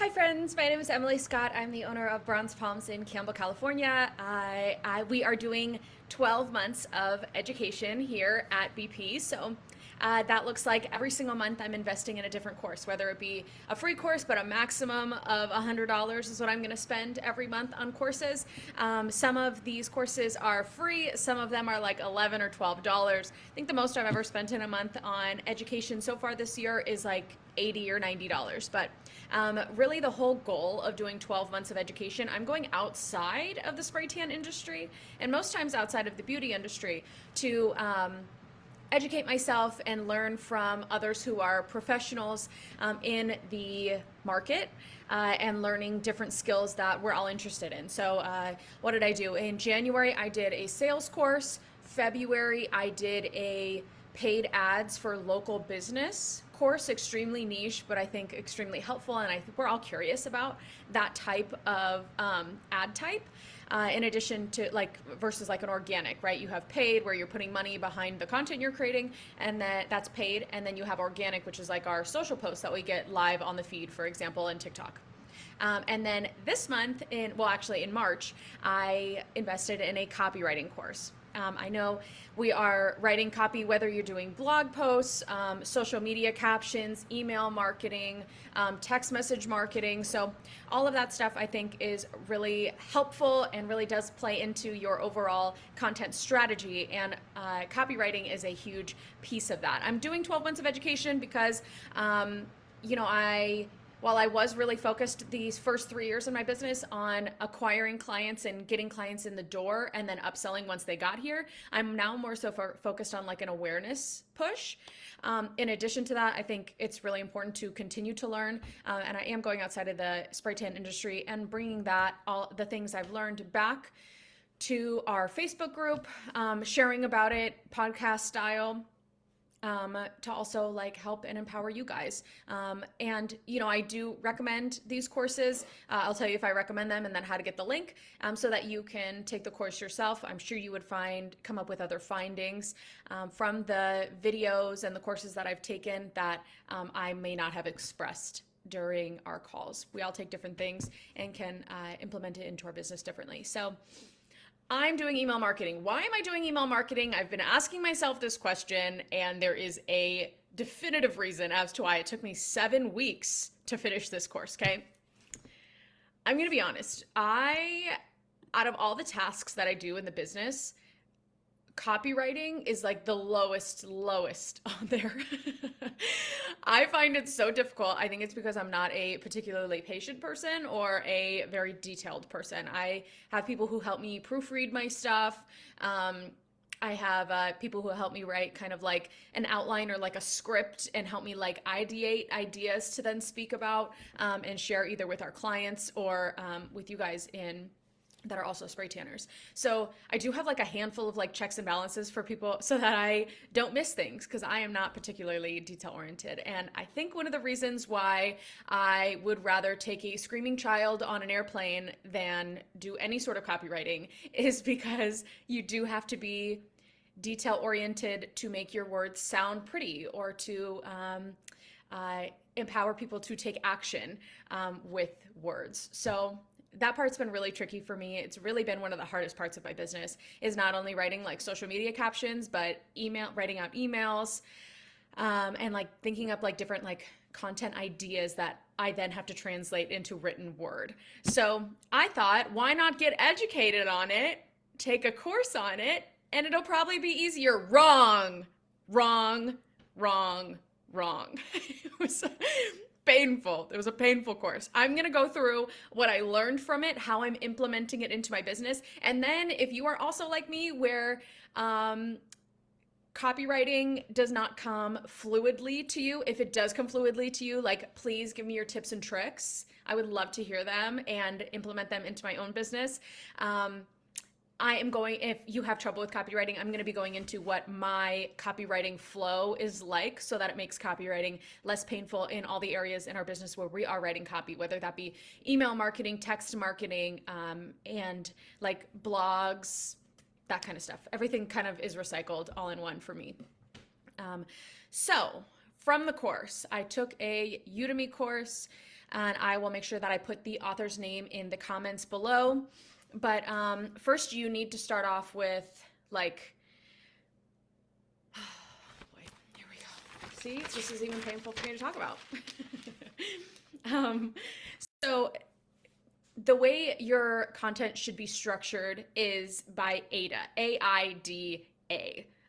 Hi friends, my name is Emily Scott. I'm the owner of Bronze Palms in Campbell, California. We are doing 12 months of education here at BP. That looks like every single month I'm investing in a different course, whether it be a free course, but a maximum of $100 is what I'm going to spend every month on courses. Some of these courses are free. Some of them are like $11 or $12. I think the most I've ever spent in a month on education so far this year is like $80 or $90. But really the whole goal of doing 12 months of education, I'm going outside of the spray tan industry and most times outside of the beauty industry to educate myself and learn from others who are professionals in the market and learning different skills that we're all interested in. What did I do? In January, I did a sales course. February, I did a paid ads for local business course, extremely niche, but I think extremely helpful. And I think we're all curious about that type of ad type. In addition to versus like an organic, right? You have paid where you're putting money behind the content you're creating and that's paid. And then you have organic, which is like our social posts that we get live on the feed, for example, in TikTok. And then this month in March, I invested in a copywriting course. I know we are writing copy, whether you're doing blog posts, social media captions, email marketing, text message marketing. So all of that stuff I think is really helpful and really does play into your overall content strategy. And copywriting is a huge piece of that. I'm doing 12 months of education because, while I was really focused these first 3 years in my business on acquiring clients and getting clients in the door and then upselling once they got here, I'm now more so focused on like an awareness push. In addition to that, I think it's really important to continue to learn, and I am going outside of the spray tan industry and bringing all the things I've learned back to our Facebook group, sharing about it, podcast style. To also help and empower you guys. I do recommend these courses. I'll tell you if I recommend them and then how to get the link so that you can take the course yourself. I'm sure you would come up with other findings from the videos and the courses that I've taken that I may not have expressed during our calls. We all take different things and can implement it into our business differently. So I'm doing email marketing. Why am I doing email marketing? I've been asking myself this question, and there is a definitive reason as to why it took me 7 weeks to finish this course, okay? I'm gonna be honest. Out of all the tasks that I do in the business, copywriting is like the lowest on there. I find it so difficult. I think it's because I'm not a particularly patient person or a very detailed person. I have people who help me proofread my stuff. I have people who help me write kind of like an outline or like a script and help me ideate ideas to then speak about and share either with our clients or with you guys that are also spray tanners. So I do have a handful of checks and balances for people so that I don't miss things because I am not particularly detail oriented. And I think one of the reasons why I would rather take a screaming child on an airplane than do any sort of copywriting is because you do have to be detail oriented to make your words sound pretty or to empower people to take action with words. So that part's been really tricky for me. It's really been one of the hardest parts of my business is not only writing social media captions, but writing out emails, and thinking up different content ideas that I then have to translate into written word. So I thought, why not get educated on it, take a course on it, and it'll probably be easier. Wrong. It was painful. It was a painful course. I'm going to go through what I learned from it, how I'm implementing it into my business. And then if you are also like me where copywriting does not come fluidly to you, if it does come fluidly to you, please give me your tips and tricks. I would love to hear them and implement them into my own business. If you have trouble with copywriting, I'm going to be going into what my copywriting flow is like so that it makes copywriting less painful in all the areas in our business where we are writing copy, whether that be email marketing, text marketing, and blogs, that kind of stuff. Everything kind of is recycled all in one for me. So from the course, I took a Udemy course. and I will make sure that I put the author's name in the comments below. But first, you need to start off with like, oh boy, here we go. See, this is even painful for me to talk about. So the way your content should be structured is by AIDA, AIDA.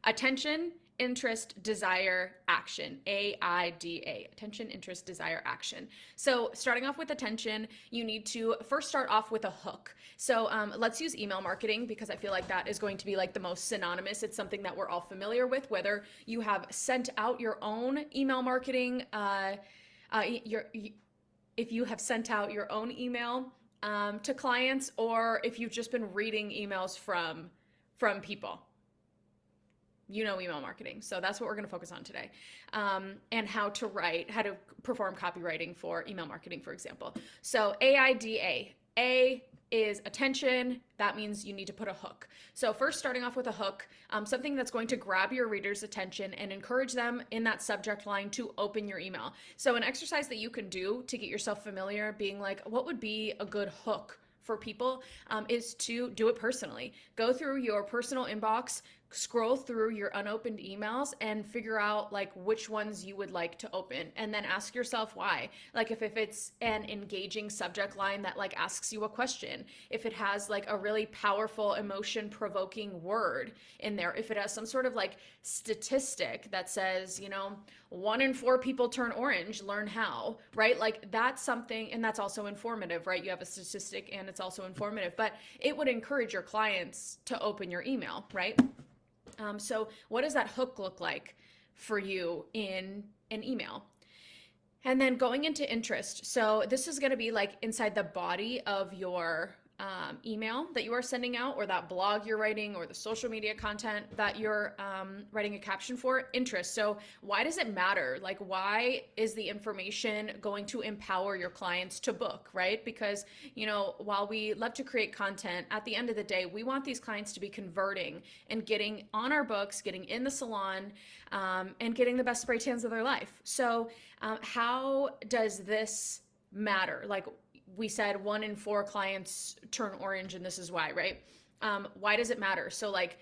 Attention, interest, desire, action. AIDA. Attention, interest, desire, action. So starting off with attention, you need to first start off with a hook. So let's use email marketing because I feel like that is going to be like the most synonymous. It's something that we're all familiar with, whether you have sent out your own email marketing, if you have sent out your own email to clients, or if you've just been reading emails from people. You know email marketing. So that's what we're going to focus on today. And how to perform copywriting for email marketing, for example. So AIDA. A is attention. That means you need to put a hook. So first, starting off with a hook, something that's going to grab your reader's attention and encourage them in that subject line to open your email. So an exercise that you can do to get yourself familiar, being like, what would be a good hook for people, is to do it personally. Go through your personal inbox, scroll through your unopened emails and figure out like which ones you would like to open, and then ask yourself why. Like if it's an engaging subject line that like asks you a question, if it has like a really powerful emotion provoking word in there, if it has some sort of like statistic that says, 1 in 4 people turn orange, learn how, right? Like that's something, and that's also informative, right? You have a statistic and it's also informative, but it would encourage your clients to open your email, right? So what does that hook look like for you in an email? And then going into interest. So this is going to be like inside the body of your email that you are sending out, or that blog you're writing, or the social media content that you're writing a caption for. Interest. So why does it matter? Like, why is the information going to empower your clients to book, right? Because, while we love to create content, at the end of the day, we want these clients to be converting and getting on our books, getting in the salon, and getting the best spray tans of their life. So how does this matter? Like, we said 1 in 4 clients turn orange, and this is why, right? Why does it matter? So like,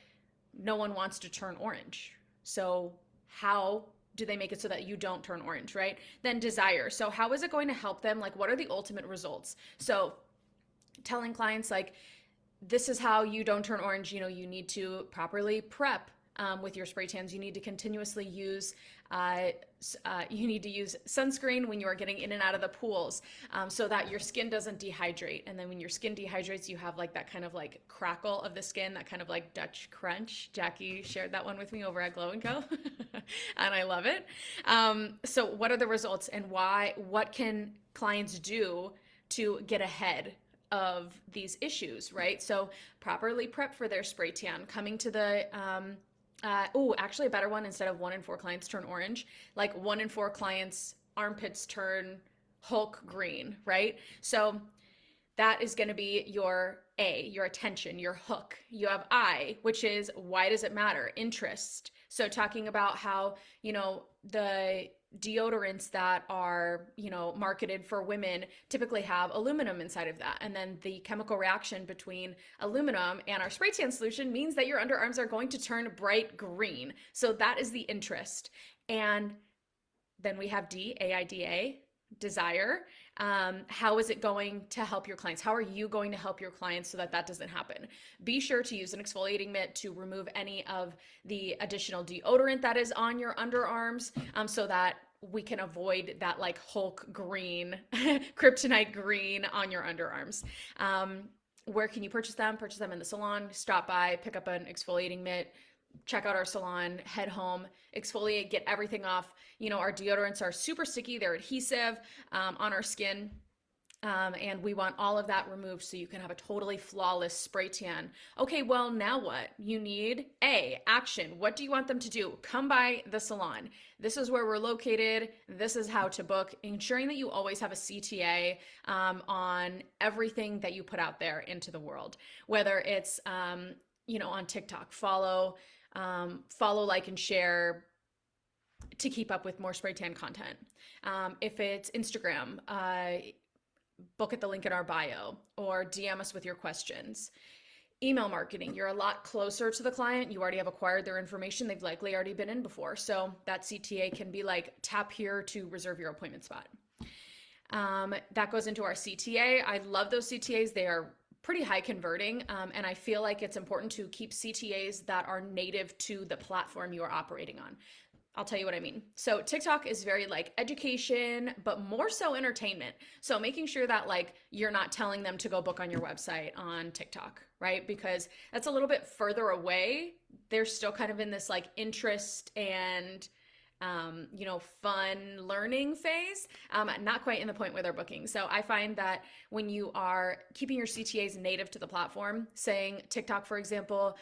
no one wants to turn orange. So how do they make it so that you don't turn orange, right? Then desire. So how is it going to help them? Like, what are the ultimate results? So telling clients like, this is how you don't turn orange. You need to properly prep with your spray tans. You need to continuously use sunscreen when you are getting in and out of the pools, so that your skin doesn't dehydrate. And then when your skin dehydrates, you have like that kind of like crackle of the skin, that kind of like Dutch crunch. Jackie shared that one with me over at Glow & Co. And I love it. So what are the results, and what can clients do to get ahead of these issues, right? So properly prep for their spray tan, coming to the actually a better one, instead of 1 in 4 clients turn orange, like 1 in 4 clients armpits turn Hulk green, right? So that is going to be your A, your attention, your hook. You have I, which is why does it matter? Interest. So talking about how, the deodorants that are, marketed for women typically have aluminum inside of that. And then the chemical reaction between aluminum and our spray tan solution means that your underarms are going to turn bright green. So that is the interest. And then we have D, AIDA, desire. How is it going to help your clients? How are you going to help your clients so that that doesn't happen? Be sure to use an exfoliating mitt to remove any of the additional deodorant that is on your underarms, so that we can avoid that like Hulk green, kryptonite green on your underarms. Where can you purchase them? Purchase them in the salon. Stop by, pick up an exfoliating mitt, check out our salon, head home, exfoliate, get everything off. Our deodorants are super sticky. They're adhesive on our skin. And we want all of that removed so you can have a totally flawless spray tan. Okay, well, now what? You need A, action. What do you want them to do? Come by the salon. This is where we're located. This is how to book. Ensuring that you always have a CTA on everything that you put out there into the world, whether it's on TikTok, follow, like, and share to keep up with more spray tan content. If it's Instagram, book at the link in our bio or DM us with your questions. Email marketing, you're a lot closer to the client. You already have acquired their information. They've likely already been in before. So that CTA can be like, tap here to reserve your appointment spot. That goes into our CTA. I love those CTAs. They are pretty high converting. And I feel like it's important to keep CTAs that are native to the platform you are operating on. I'll tell you what I mean. So TikTok is very like education, but more so entertainment. So making sure that like you're not telling them to go book on your website on TikTok, right? Because that's a little bit further away. They're still kind of in this like interest and fun learning phase, not quite in the point where they're booking. So I find that when you are keeping your CTAs native to the platform, saying TikTok, for example,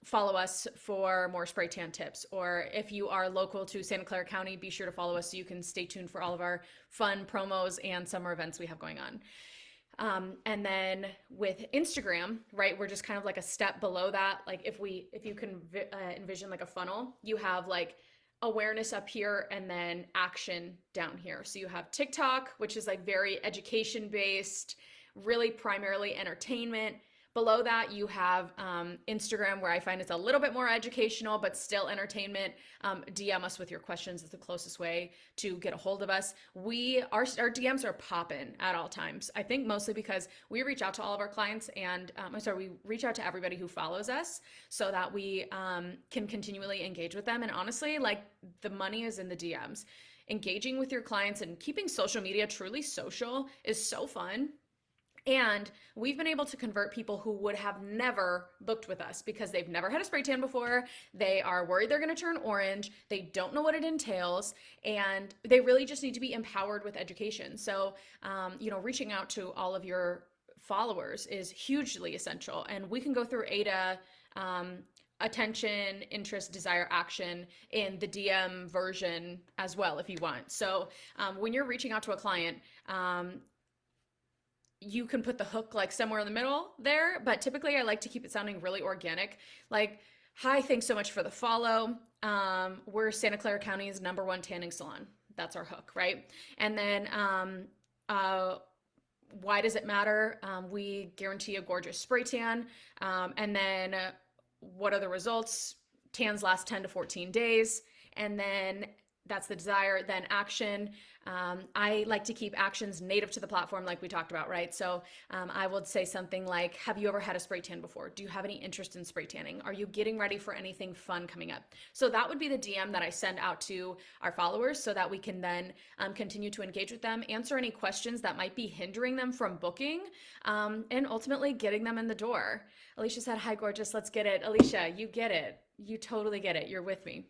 follow us for more spray tan tips. Or if you are local to Santa Clara County, be sure to follow us so you can stay tuned for all of our fun promos and summer events we have going on. And then with Instagram, right, we're just kind of like a step below that. Like if you can envision like a funnel, you have like awareness up here and then action down here. So you have TikTok, which is like very education based, really primarily entertainment. Below that, you have Instagram, where I find it's a little bit more educational, but still entertainment. DM us with your questions. It's the closest way to get a hold of us. Our DMs are popping at all times. I think mostly because we reach out to all of our clients and we reach out to everybody who follows us so that we can continually engage with them. And honestly, like the money is in the DMs. Engaging with your clients and keeping social media truly social is so fun. And we've been able to convert people who would have never booked with us because they've never had a spray tan before. They are worried they're going to turn orange. They don't know what it entails. And they really just need to be empowered with education. So, reaching out to all of your followers is hugely essential. And we can go through ADA, attention, interest, desire, action in the DM version as well, if you want. So when you're reaching out to a client, you can put the hook like somewhere in the middle there, but typically I like to keep it sounding really organic. Like, hi, thanks so much for the follow. We're Santa Clara County's #1 tanning salon. That's our hook, right? And then why does it matter? We guarantee a gorgeous spray tan. And then what are the results? Tans last 10 to 14 days. And then that's the desire, then action. I like to keep actions native to the platform like we talked about, right? So I would say something like, have you ever had a spray tan before? Do you have any interest in spray tanning? Are you getting ready for anything fun coming up? So that would be the DM that I send out to our followers so that we can then continue to engage with them, answer any questions that might be hindering them from booking, and ultimately getting them in the door. Alicia said, hi, gorgeous, let's get it. Alicia, you get it. You totally get it. You're with me.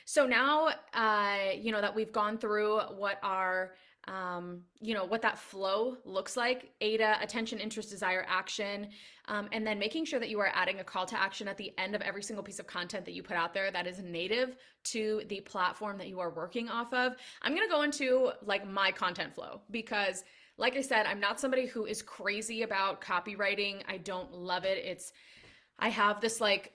So now, that we've gone through what our, what that flow looks like, ADA, attention, interest, desire, action, and then making sure that you are adding a call to action at the end of every single piece of content that you put out there that is native to the platform that you are working off of. I'm going to go into like my content flow because like I said, I'm not somebody who is crazy about copywriting. I don't love it. I have this like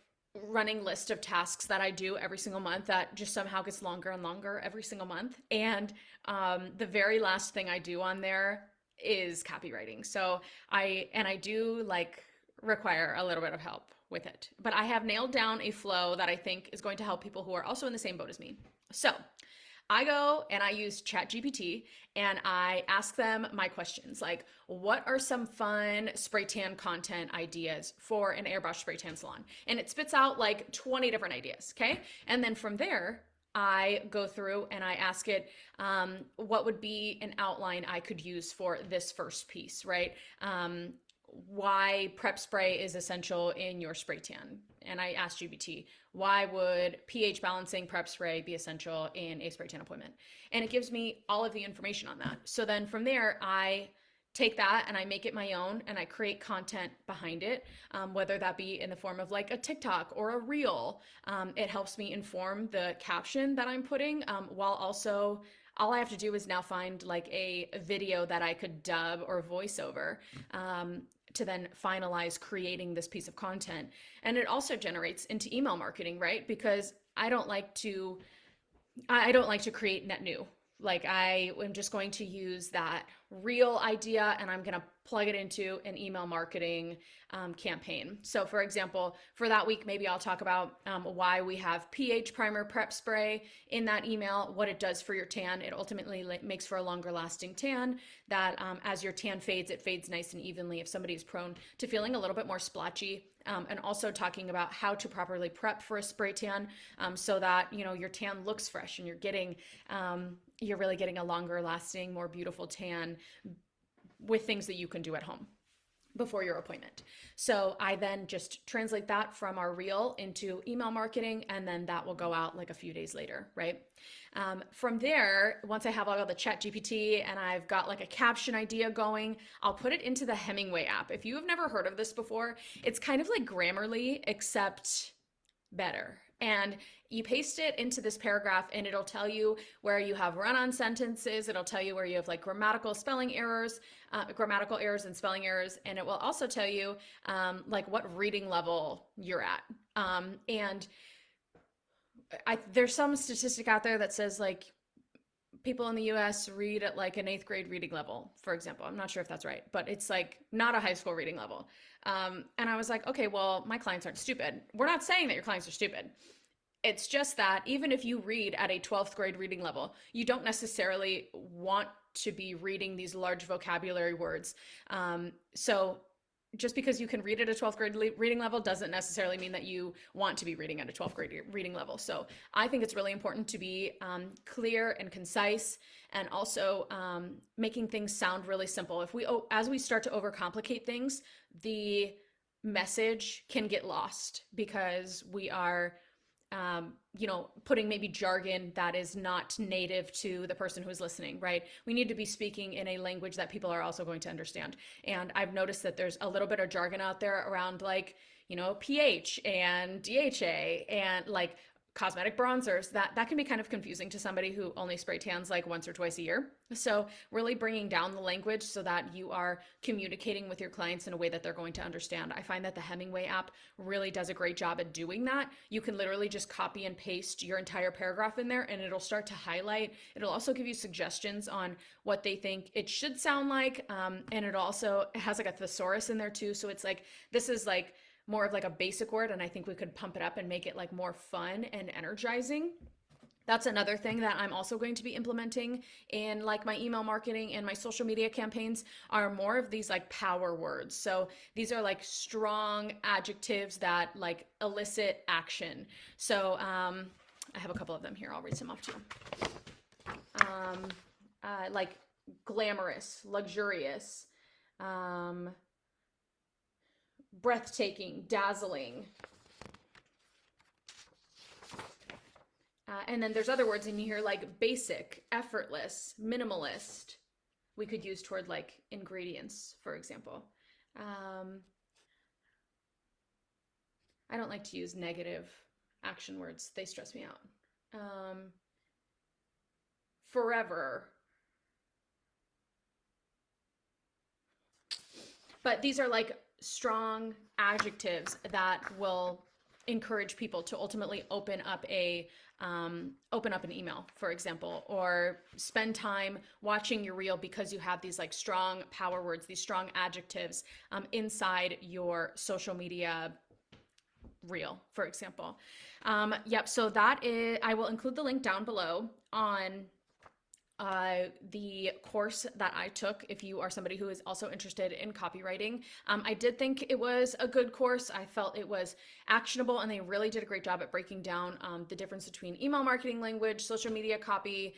running list of tasks that I do every single month that just somehow gets longer and longer every single month. And the very last thing I do on there is copywriting. So I do like require a little bit of help with it, but I have nailed down a flow that I think is going to help people who are also in the same boat as me. So I go and I use ChatGPT and I ask them my questions like, what are some fun spray tan content ideas for an airbrush spray tan salon? And it spits out like 20 different ideas, okay? And then from there, I go through and I ask it, what would be an outline I could use for this first piece, right? Why prep spray is essential in your spray tan. And I asked GPT, why would pH balancing prep spray be essential in a spray tan appointment? And it gives me all of the information on that. So then from there, I take that and I make it my own and I create content behind it, whether that be in the form of like a TikTok or a reel. It helps me inform the caption that I'm putting, while also all I have to do is now find like a video that I could dub or voice over to then finalize creating this piece of content. And it also generates into email marketing, right? Because I don't like to I don't like to create net new. Like I am just going to use that real idea and I'm going to plug it into an email marketing campaign. So, for example, for that week, maybe I'll talk about why we have pH primer prep spray in that email, what it does for your tan. It ultimately makes for a longer lasting tan that as your tan fades, it fades nice and evenly if somebody is prone to feeling a little bit more splotchy. And also talking about how to properly prep for a spray tan so that your tan looks fresh and you're really getting a longer lasting, more beautiful tan with things that you can do at home before your appointment. So I then just translate that from our reel into email marketing, and then that will go out like a few days later, right? From there, once I have all the chat GPT and I've got like a caption idea going, I'll put it into the Hemingway app. If you have never heard of this before, it's kind of like Grammarly, except better. And you paste it into this paragraph and it'll tell you where you have run-on sentences. It'll tell you where you have like grammatical errors and spelling errors. And it will also tell you like what reading level you're at. And there's some statistic out there that says like people in the US read at like an 8th grade reading level, for example. I'm not sure if that's right, but it's like not a high school reading level. And I was like, okay, well, my clients aren't stupid. We're not saying that your clients are stupid. It's just that even if you read at a 12th grade reading level, you don't necessarily want to be reading these large vocabulary words. So just because you can read at a 12th grade reading level doesn't necessarily mean that you want to be reading at a 12th grade reading level. So I think it's really important to be clear and concise, and also making things sound really simple. As we start to overcomplicate things, the message can get lost because we are putting maybe jargon that is not native to the person who's listening, right? We need to be speaking in a language that people are also going to understand. And I've noticed that there's a little bit of jargon out there around like, pH and DHA and like cosmetic bronzers that can be kind of confusing to somebody who only spray tans like once or twice a year. So really bringing down the language so that you are communicating with your clients in a way that they're going to understand. I find that the Hemingway app really does a great job at doing that. You can literally just copy and paste your entire paragraph in there and it'll start to highlight. It'll also give you suggestions on what they think it should sound like. And it also has like a thesaurus in there too. So it's like, this is like more of like a basic word, and I think we could pump it up and make it like more fun and energizing. That's another thing that I'm also going to be implementing in like my email marketing and my social media campaigns are more of these like power words. So these are like strong adjectives that like elicit action. So I have a couple of them here. I'll read some off to you. Like glamorous, luxurious, breathtaking, dazzling. And then there's other words in here like basic, effortless, minimalist. We could use toward like ingredients, for example. I don't like to use negative action words. They stress me out. Forever. But these are like strong adjectives that will encourage people to ultimately open up an email, for example, or spend time watching your reel because you have these like strong power words, these strong adjectives inside your social media reel, for example. Yep. So that is, I will include the link down below on the course that I took if you are somebody who is also interested in copywriting. I did think it was a good course. I felt it was actionable and they really did a great job at breaking down the difference between email marketing language, social media copy,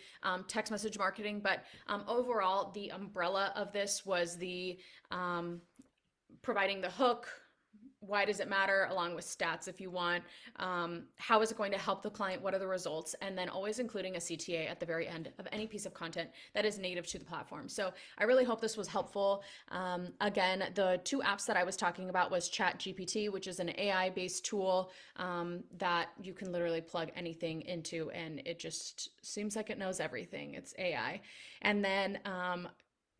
text message marketing. But overall, the umbrella of this was the providing the hook. Why does it matter, along with stats if you want, how is it going to help the client, what are the results, and then always including a CTA at the very end of any piece of content that is native to the platform. So I really hope this was helpful. Again, the two apps that I was talking about was ChatGPT, which is an AI-based tool that you can literally plug anything into and it just seems like it knows everything. It's AI. And then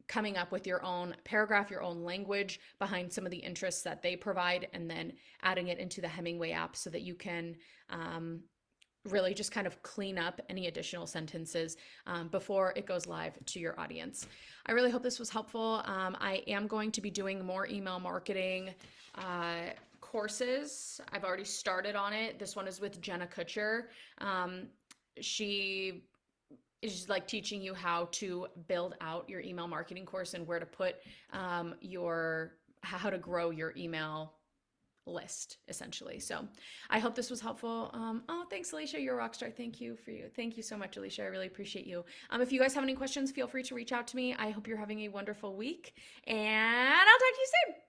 coming up with your own paragraph, your own language behind some of the interests that they provide, and then adding it into the Hemingway app so that you can really just kind of clean up any additional sentences before it goes live to your audience. I really hope this was helpful. I am going to be doing more email marketing courses. I've already started on it. This one is with Jenna Kutcher. She is like teaching you how to build out your email marketing course and where to put how to grow your email list, essentially. So I hope this was helpful. Oh, thanks, Alicia. You're a rock star. Thank you for you. Thank you so much, Alicia. I really appreciate you. If you guys have any questions, feel free to reach out to me. I hope you're having a wonderful week, and I'll talk to you soon.